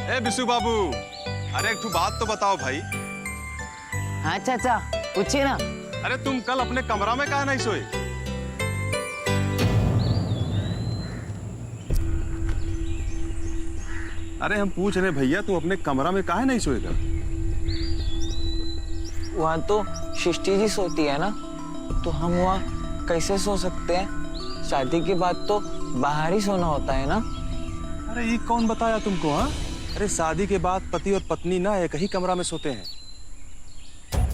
ए बिशु बाबू, अरे एक बात तो बताओ भाई। हाँ चाचा, पूछिए ना। अरे तुम कल अपने कमरा में काहे नहीं सोए? अरे हम पूछ रहे भैया, तुम अपने कमरा में काहे नहीं सोएगा? वहाँ तो सृष्टि जी सोती है ना, तो हम वहाँ कैसे सो सकते हैं? शादी के बाद तो बाहर ही सोना होता है ना। अरे ये कौन बताया तुमको? हाँ, अरे शादी के बाद पति और पत्नी ना एक ही कमरा में सोते हैं।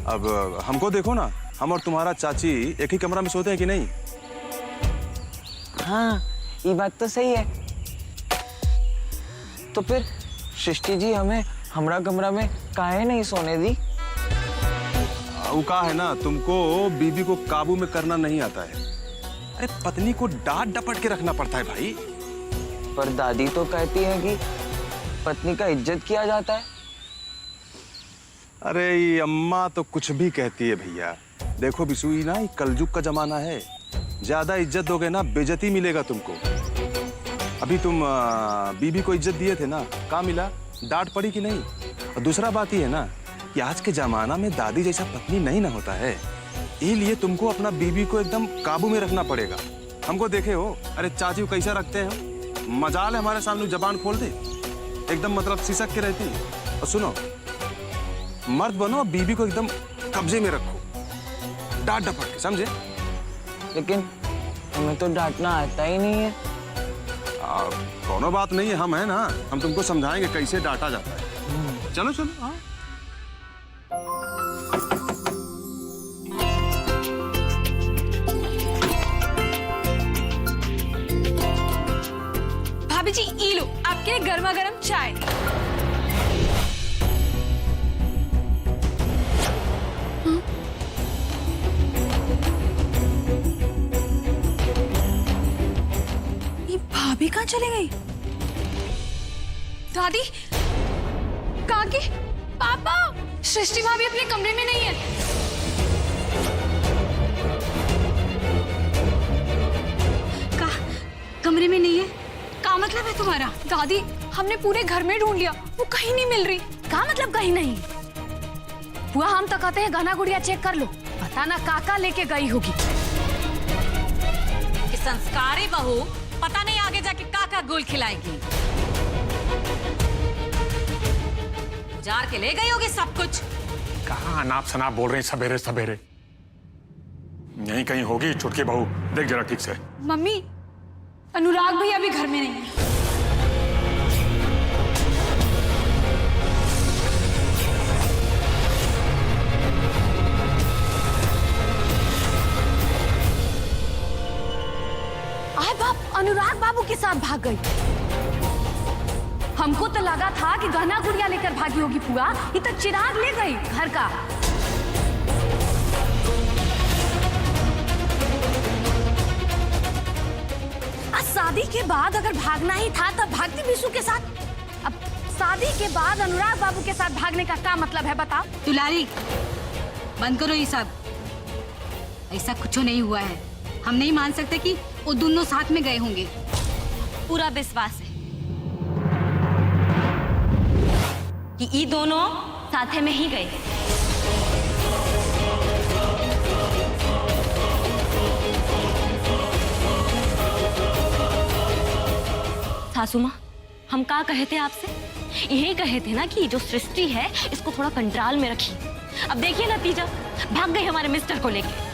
अब हमको देखो ना, हम और तुम्हारा चाची एक ही कमरा में सोते हैं कि नहीं? हाँ, ये बात तो सही है। तो फिर सृष्टि जी हमें हमारा कमरा में काहे नहीं सोने दी? वो कहा है ना, तुमको बीबी को काबू में करना नहीं आता है। अरे पत्नी को डांट डपट के रखना पड़ता है भाई। पर दादी तो कहती है कि पत्नी का इज्जत किया जाता है। अरे ये अम्मा तो कुछ भी कहती है भैया। देखो बिसुई ना, ये कलयुग का जमाना है। ज्यादा इज्जत दोगे ना, बेइज्जती मिलेगा तुमको। अभी तुम बीबी को इज्जत दिए थे ना, कहाँ मिला? डांट पड़ी कि नहीं? और दूसरा बात ये है ना कि आज के जमाना में दादी जैसा पत्नी नहीं ना होता है। इसलिए तुमको अपना बीबी को एकदम काबू में रखना पड़ेगा। हमको देखे हो, अरे चाची को कैसा रखते हैं, मजाल है हमारे सामने जबान खोल दे, एकदम मतलब सिसक के रहती है। और सुनो, मर्द बनो, बीबी को एकदम कब्जे में रखो, डांट डपट के, समझे? लेकिन हमें तो डांटना आता ही नहीं है। कोनो बात नहीं है, हम है ना, हम तुमको समझाएंगे कैसे डांटा जाता है। चलो चलो। हाँ, भाभी जी, ई लो आपके लिए गर्मा गर्म चाय। ये भाभी कहाँ चली गई? दादी, कहाँ की? पापा, सृष्टि भाभी अपने कमरे में नहीं है। कमरे में नहीं है? क्या मतलब है तुम्हारा? दादी, हमने पूरे घर में ढूंढ लिया, वो कहीं नहीं मिल रही। क्या मतलब कहीं नहीं? हुआ हम तो कहते हैं गहना गुड़िया चेक कर लो, पता ना काका लेके गई होगी। कि संस्कारी बहू पता नहीं आगे जाके काका गोल खिलाएगी। उजार के ले गई होगी सब कुछ। कहाँ अनाप शनाप बोल रहे हैं सवेरे सवेरे? यहीं कहीं होगी छुटकी बहू, देख जरा ठीक से। मम्मी, अनुराग भैया अभी घर में नहीं है। आए बाप, अनुराग बाबू के साथ भाग गई। हमको तो लगा था कि गहना गुड़िया लेकर भागी होगी पुआ, ये तो चिराग ले गई घर का। शादी के बाद अगर भागना ही था तब भागती बिशु के साथ। अब शादी के बाद अनुराग बाबू के साथ भागने का क्या मतलब है, बताओ? दुलारी, बंद करो ये सब। ऐसा कुछ नहीं हुआ है। हम नहीं मान सकते कि वो दोनों साथ में गए होंगे। पूरा विश्वास है कि ये दोनों साथ में ही गए। सासू माँ, हम क्या कहे थे आपसे? यही कहे थे ना कि जो सृष्टि है इसको थोड़ा कंट्रोल में रखिए। अब देखिए नतीजा, भाग गई हमारे मिस्टर को लेके।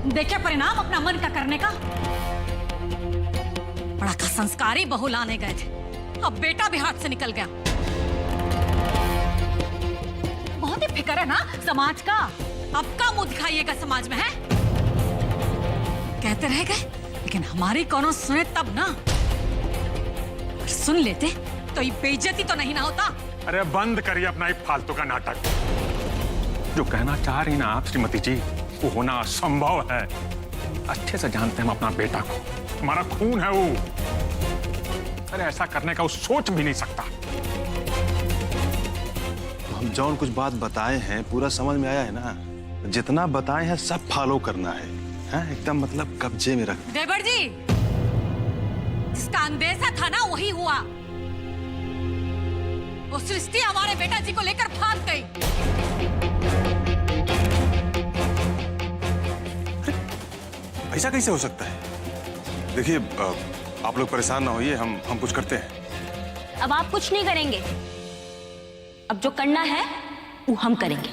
देखे परिणाम अपना मन का करने का। बड़ा का संस्कारी बहू लाने गए थे, अब बेटा भी हाथ से निकल गया। बहुत ही फिक्र है ना समाज का। अब का मुंह दिखाइएगा समाज में, है? कहते रह गए, लेकिन हमारी कौन सुने तब ना। सुन लेते तो ये बेइज्जती तो नहीं ना होता। अरे बंद करिए अपना ये फालतू का नाटक। जो कहना चाह रही ना आप श्रीमती जी, वो होना असंभव है। अच्छे से जानते हैं हम अपना बेटा को, हमारा खून है वो। अरे ऐसा करने का वो सोच भी नहीं सकता। हम जौन कुछ बात बताए हैं पूरा समझ में आया है ना? जितना बताए हैं सब फॉलो करना है, एकदम मतलब कब्जे में रख। देवर जी, जिसका अंदेशा था ना वही हुआ। वो सृष्टि हमारे बेटा जी को लेकर भाग गई। ऐसा कैसे हो सकता है? देखिए, आप लोग परेशान ना होइए, हम कुछ करते हैं। अब आप कुछ नहीं करेंगे, अब जो करना है वो हम करेंगे।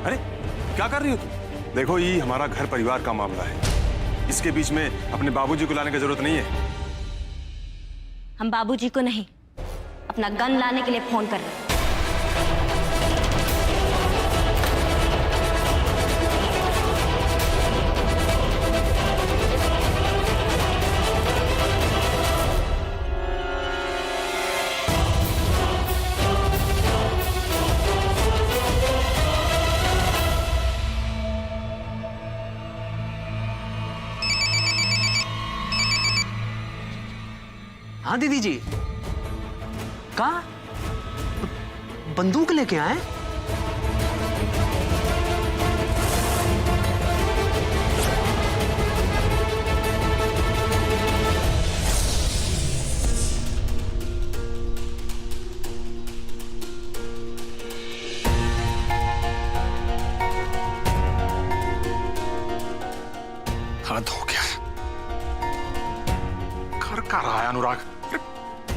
अरे क्या कर रही हो तुम? देखो, ये हमारा घर परिवार का मामला है, इसके बीच में अपने बाबूजी को लाने की जरूरत नहीं है। हम बाबूजी को नहीं, अपना गन लाने के लिए फोन कर रहे हैं। हाँ दीदी जी, कहा बंदूक लेके आए? हद हो गया। कर क्या रहा है अनुराग?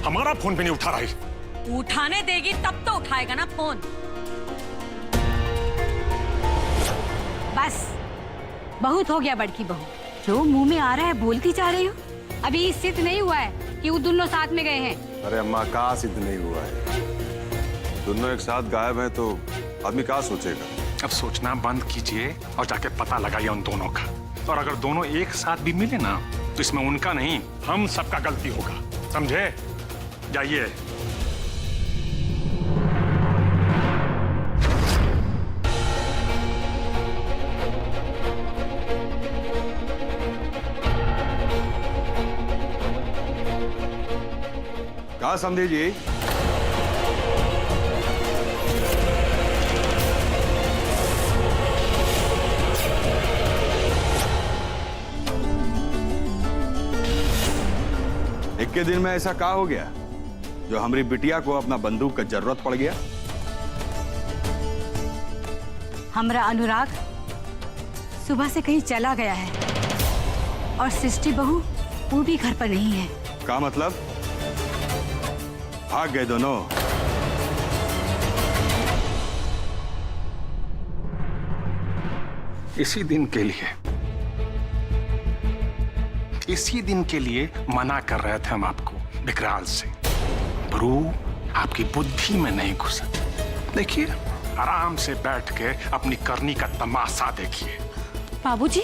हमारा फोन भी नहीं उठा रही। उठाने देगी तब तो उठाएगा ना फोन। बस बहुत हो गया बड़की बहू, जो मुंह में आ रहा है बोलती जा रही हो। अभी सिद्ध नहीं हुआ है कि वो दोनों साथ में गए हैं। अरे अम्मा, कहाँ सिद्ध नहीं हुआ है? दोनों एक साथ गायब हैं तो आदमी क्या सोचेगा? अब सोचना बंद कीजिए और जाके पता लगाइए उन दोनों का। और अगर दोनों एक साथ भी मिले ना तो इसमें उनका नहीं, हम सबका गलती होगा, समझे? जाइए। कहा समझे जी? एक के दिन में ऐसा क्या हो गया जो हमारी बिटिया को अपना बंदूक का जरूरत पड़ गया? हमरा अनुराग सुबह से कहीं चला गया है और सृष्टि बहू वो भी घर पर नहीं है। क्या मतलब? भाग गए दोनों? इसी दिन के लिए मना कर रहे थे हम आपको विकराल से। बरू आपकी बुद्धि में नहीं घुसा। देखिए, आराम से बैठ के अपनी करनी का तमाशा देखिए। बाबूजी,